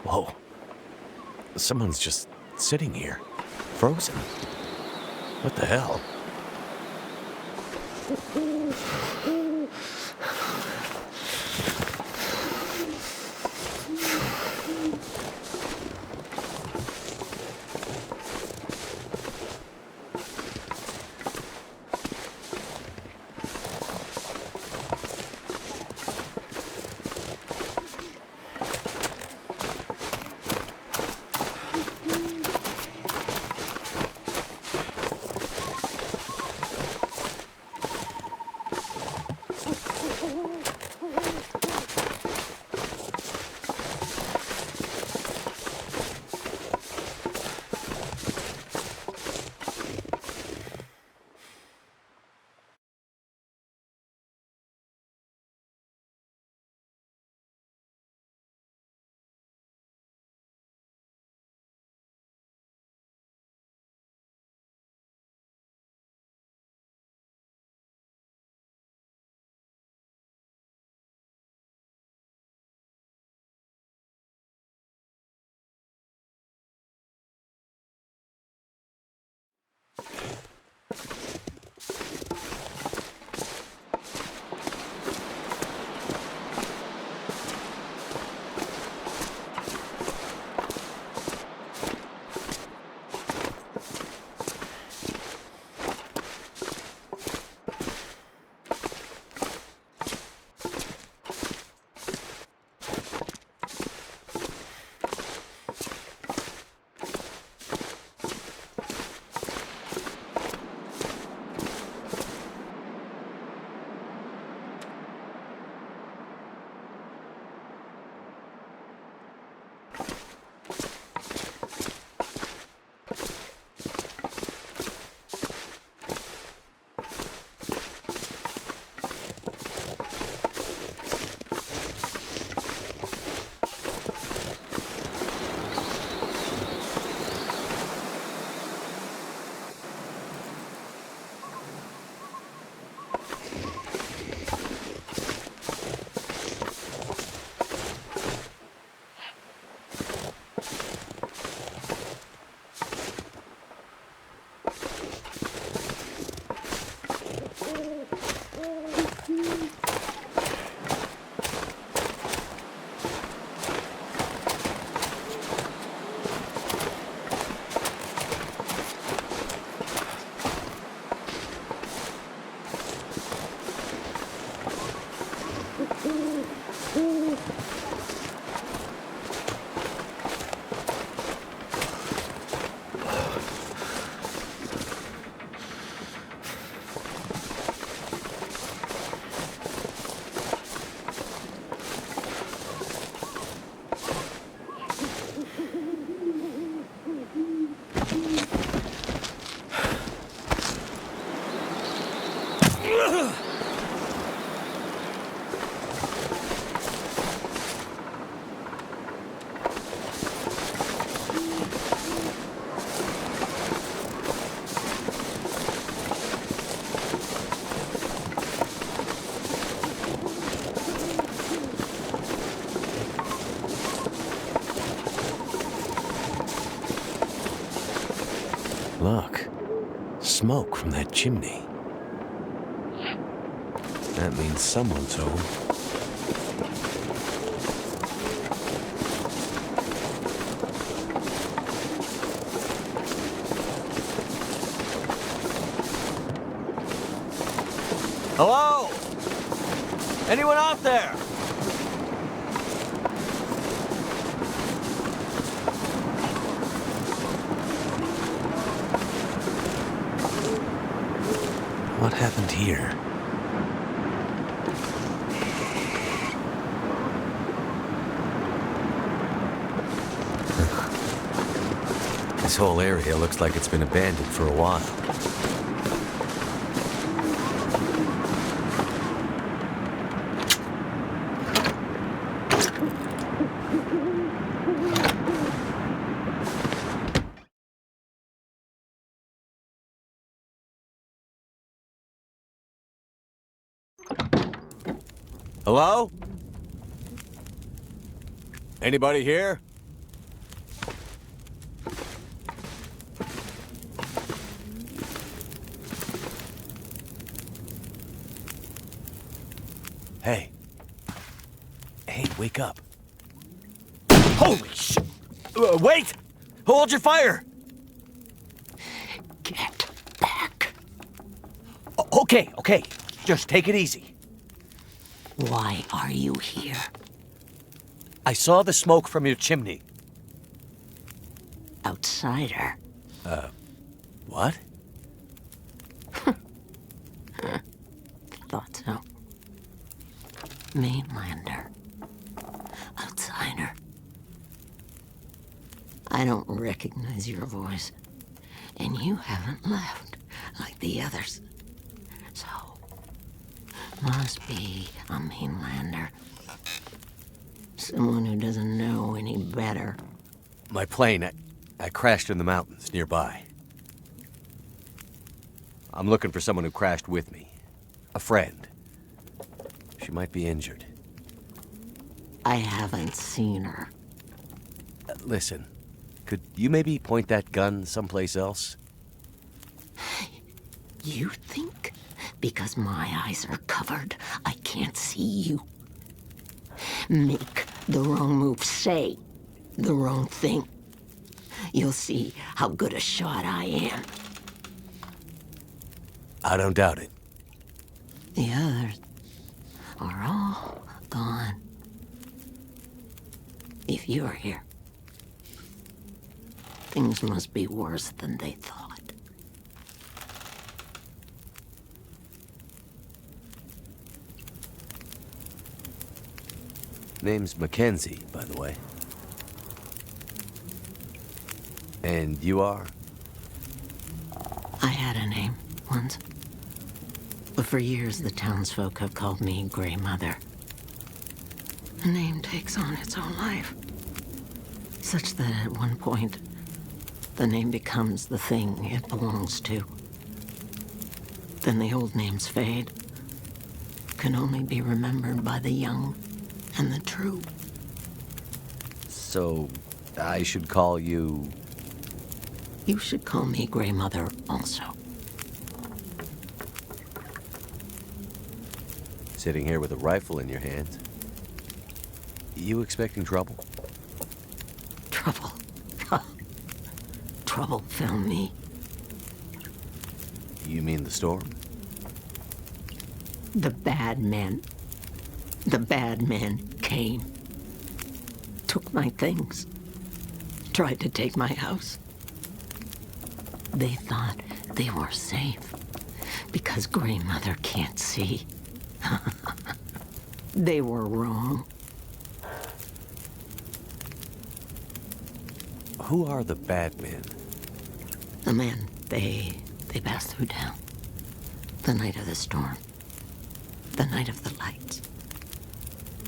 Whoa. Someone's just sitting here, frozen. What the hell? Look. Smoke from that chimney. That means someone's home. Hello? Anyone out there? What happened here? This whole area looks like it's been abandoned for a while. Hello? Anybody here? Hey. Hey, wake up. Holy shit! Wait! Hold your fire! Get back. Okay. Just take it easy. Why are you here? I saw the smoke from your chimney. Outsider. What? Thought so. Mainlander. Outsider. I don't recognize your voice. And you haven't left like the others. So, must be a mainlander. Someone who doesn't know any better. My plane, I crashed in the mountains nearby. I'm looking for someone who crashed with me. A friend. She might be injured. I haven't seen her. Listen, could you maybe point that gun someplace else? You think because my eyes are covered, I can't see you? Make the wrong move, say the wrong thing. You'll see how good a shot I am. I don't doubt it. The others are all gone. If you're here, things must be worse than they thought. Name's Mackenzie, by the way. And you are? I had a name once. But for years, the townsfolk have called me Grey Mother. A name takes on its own life. Such that at one point, the name becomes the thing it belongs to. Then the old names fade. Can only be remembered by the young and the true. So, I should call you... You should call me Grey Mother also. Sitting here with a rifle in your hands. You expecting trouble? Trouble. Trouble found me. You mean the storm? The bad men. The bad men came. Took my things. Tried to take my house. They thought they were safe because Grey Mother can't see. They were wrong. Who are the bad men? The men, they passed through town. The night of the storm. The night of the lights.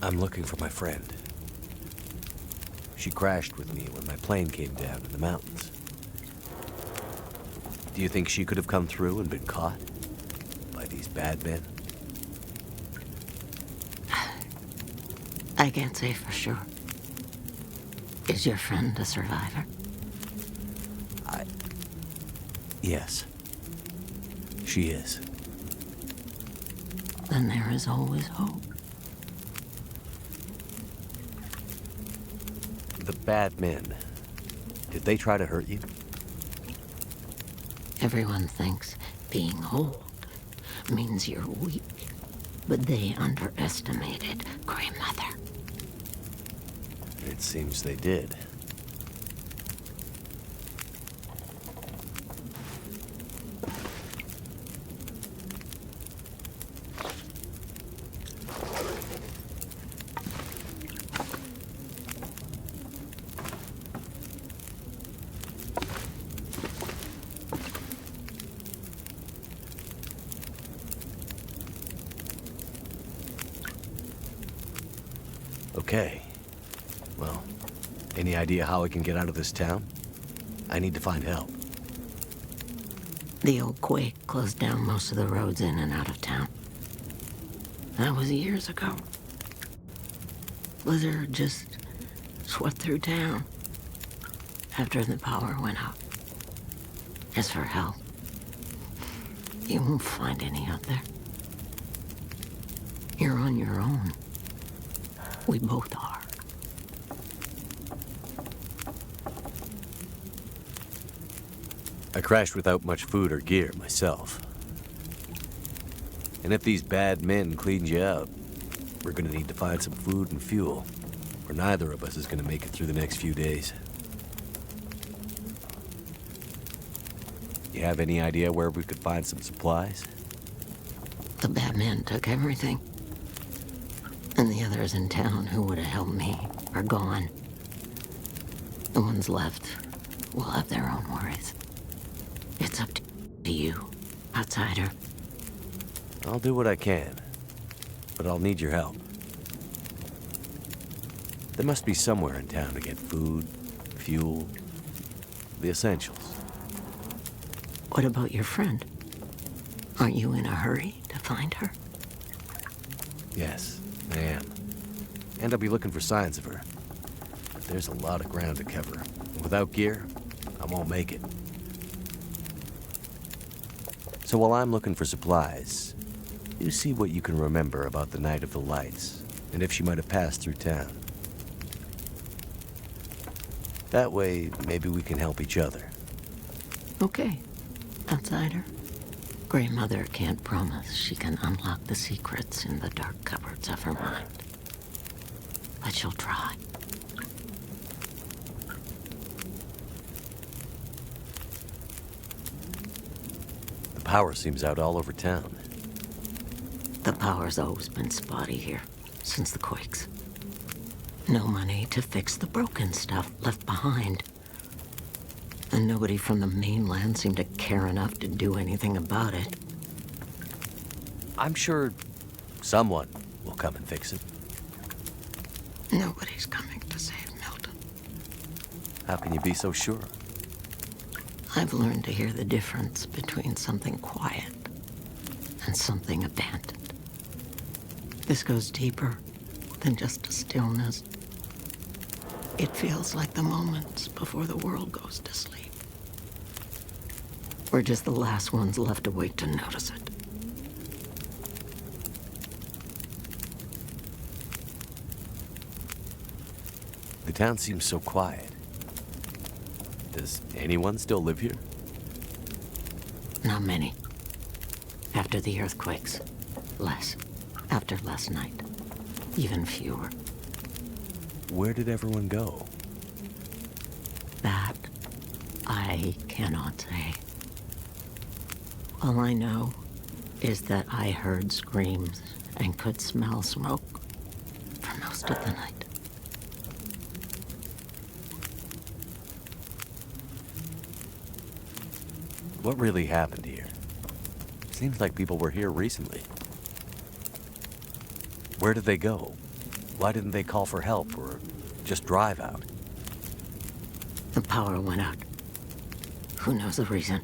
I'm looking for my friend. She crashed with me when my plane came down in the mountains. Do you think she could have come through and been caught by these bad men? I can't say for sure. Is your friend a survivor? Yes. She is. Then there is always hope. The bad men. Did they try to hurt you? Everyone thinks being old means you're weak, but they underestimated Grey Mother. It seems they did. Okay. Well, any idea how I can get out of this town? I need to find help. The old quake closed down most of the roads in and out of town. That was years ago. Blizzard just swept through town after the power went out. As for help, you won't find any out there. You're on your own. We both are. I crashed without much food or gear myself. And if these bad men cleaned you out, we're gonna need to find some food and fuel, or neither of us is gonna make it through the next few days. You have any idea where we could find some supplies? The bad men took everything. And the others in town who would have helped me are gone. The ones left will have their own worries. It's up to you, outsider. I'll do what I can, but I'll need your help. There must be somewhere in town to get food, fuel, the essentials. What about your friend? Aren't you in a hurry to find her? Yes, I am. And I'll be looking for signs of her. But there's a lot of ground to cover. And without gear, I won't make it. So while I'm looking for supplies, you see what you can remember about the Night of the Lights, and if she might have passed through town. That way, maybe we can help each other. Okay, outsider. Grey Mother can't promise she can unlock the secrets in the dark cupboards of her mind. But she'll try. The power seems out all over town. The power's always been spotty here, since the quakes. No money to fix the broken stuff left behind. And nobody from the mainland seemed to care enough to do anything about it. I'm sure someone will come and fix it. Nobody's coming to save Milton. How can you be so sure? I've learned to hear the difference between something quiet and something abandoned. This goes deeper than just a stillness. It feels like the moments before the world goes to sleep. We're just the last ones left awake to notice it. The town seems so quiet. Does anyone still live here? Not many. After the earthquakes, less. After last night, even fewer. Where did everyone go? That I cannot say. All I know is that I heard screams and could smell smoke for most of the night. What really happened here? Seems like people were here recently. Where did they go? Why didn't they call for help or just drive out? The power went out. Who knows the reason?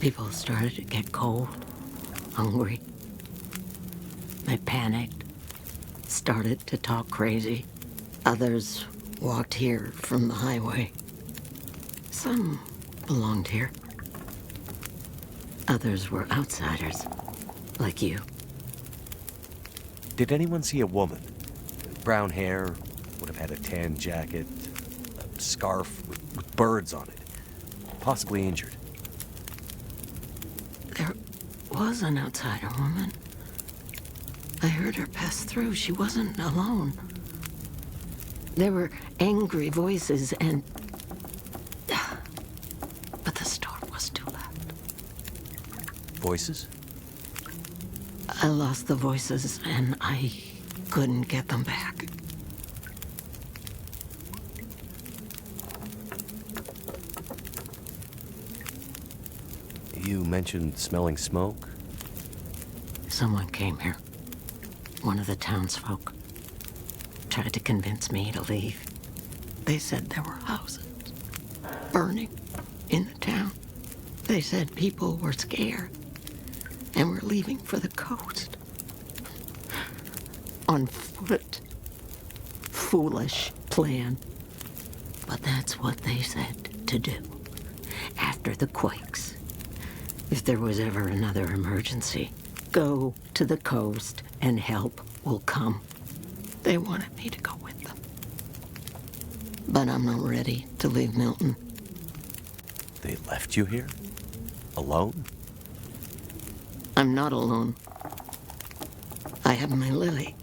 People started to get cold, hungry. They panicked, started to talk crazy. Others walked here from the highway. Some belonged here, Others were outsiders, like you. Did anyone see a woman? Brown hair, would have had a tan jacket, a scarf with birds on it. Possibly injured. There was an outsider woman. I heard her pass through. She wasn't alone. There were angry voices and... But the storm was too loud. Voices? I lost the voices and I couldn't get them back. You mentioned smelling smoke? Someone came here. One of the townsfolk. Tried to convince me to leave. They said there were houses burning in the town. They said people were scared and were leaving for the coast. On foot. Foolish plan. But that's what they said to do. After the quakes. If there was ever another emergency, go to the coast and help will come. They wanted me to go with them. But I'm not ready to leave Milton. They left you here? Alone? I'm not alone. I have my Lily.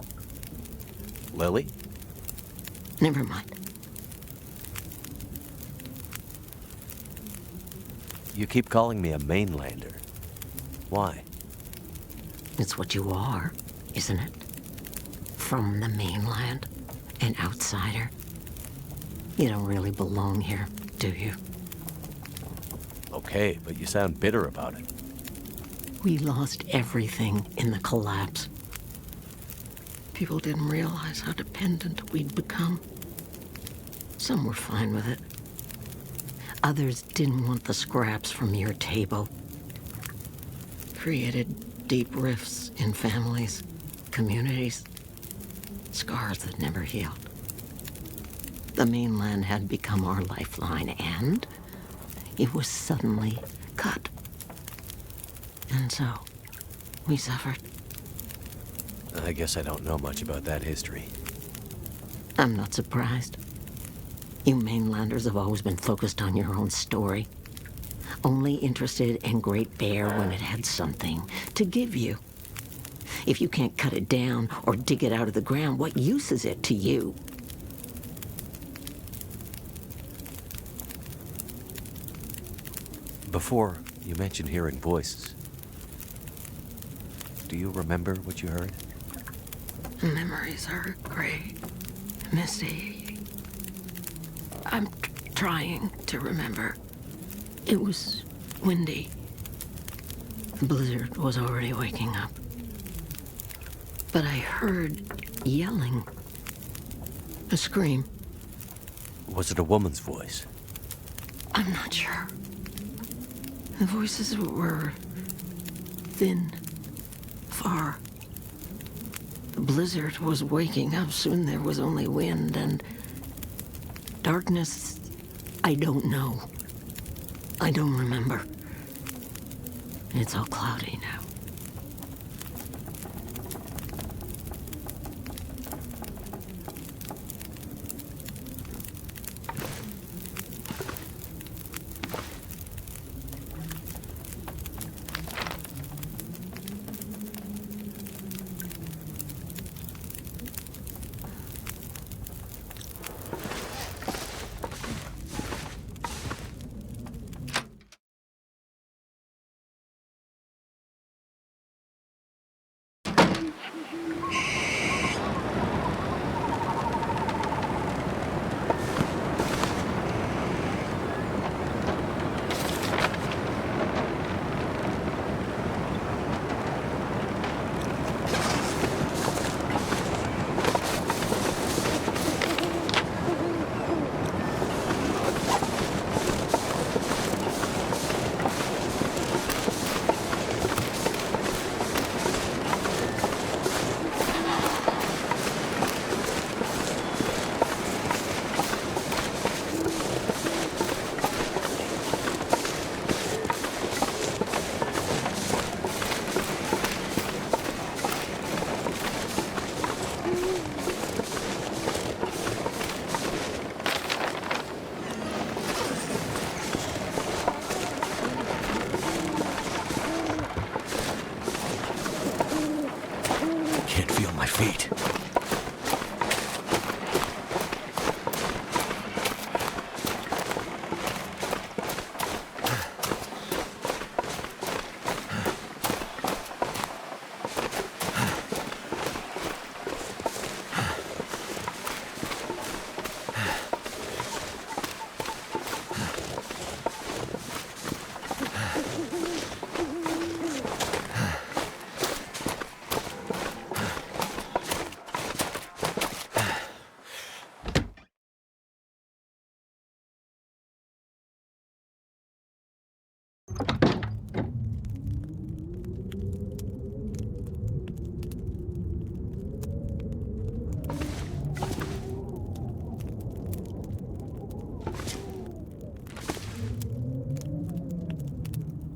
Lily? Never mind. You keep calling me a mainlander. Why? It's what you are, isn't it? From the mainland, an outsider. You don't really belong here, do you? Okay, but you sound bitter about it. We lost everything in the collapse. People didn't realize how dependent we'd become. Some were fine with it. Others didn't want the scraps from your table. Created deep rifts in families, communities, scars that never healed. The mainland had become our lifeline, and it was suddenly cut. And so, we suffered. I guess I don't know much about that history. I'm not surprised. You mainlanders have always been focused on your own story. Only interested in Great Bear when it had something to give you. If you can't cut it down or dig it out of the ground, what use is it to you? Before, you mentioned hearing voices. Do you remember what you heard? Memories are gray, misty. I'm trying to remember. It was windy. The blizzard was already waking up. But I heard yelling. A scream. Was it a woman's voice? I'm not sure. The voices were thin, far. The blizzard was waking up. Soon there was only wind and darkness. I don't know. I don't remember. It's all cloudy now.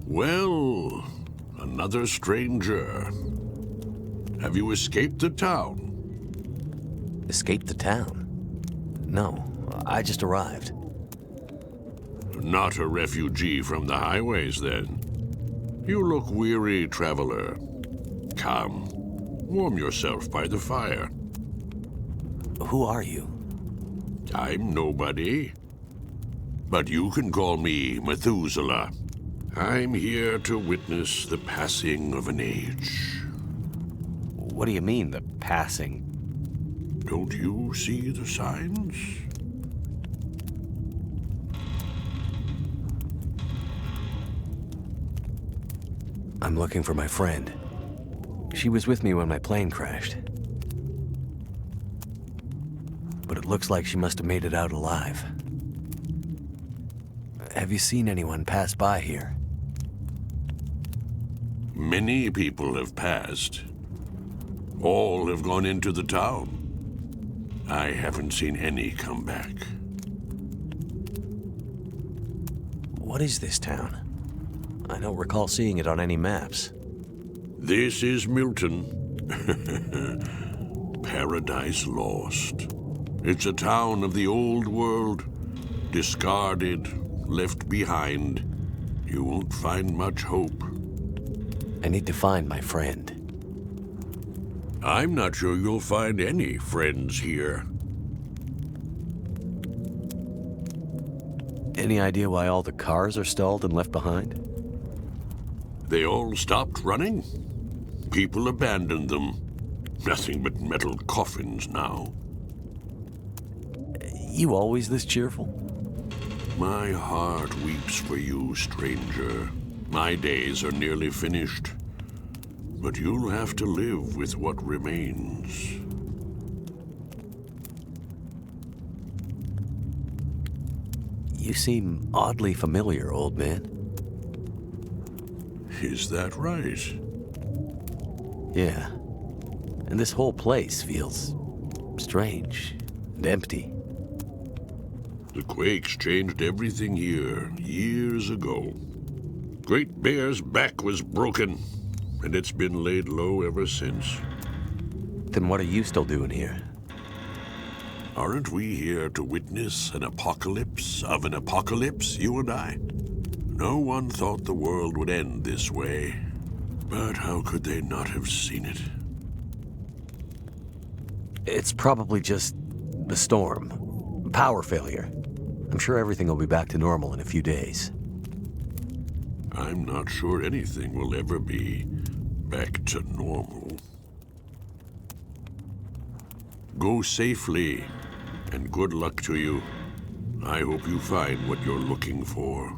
Well, another stranger. Have you escaped the town? Escaped the town? No, I just arrived. Not a refugee from the highways, then. You look weary, traveler. Come, warm yourself by the fire. Who are you? I'm nobody. But you can call me Methuselah. I'm here to witness the passing of an age. What do you mean, the passing? Don't you see the signs? I'm looking for my friend. She was with me when my plane crashed. But it looks like she must have made it out alive. Have you seen anyone pass by here? Many people have passed. All have gone into the town. I haven't seen any come back. What is this town? I don't recall seeing it on any maps. This is Milton. Paradise Lost. It's a town of the old world, discarded, left behind. You won't find much hope. I need to find my friend. I'm not sure you'll find any friends here. Any idea why all the cars are stalled and left behind? They all stopped running. People abandoned them. Nothing but metal coffins now. You always this cheerful? My heart weeps for you, stranger. My days are nearly finished. But you'll have to live with what remains. You seem oddly familiar, old man. Is that right? Yeah. And this whole place feels strange and empty. The quakes changed everything here years ago. Great Bear's back was broken, and it's been laid low ever since. Then what are you still doing here? Aren't we here to witness an apocalypse of an apocalypse, you and I? No one thought the world would end this way. But how could they not have seen it? It's probably just the storm. Power failure. I'm sure everything will be back to normal in a few days. I'm not sure anything will ever be back to normal. Go safely, and good luck to you. I hope you find what you're looking for.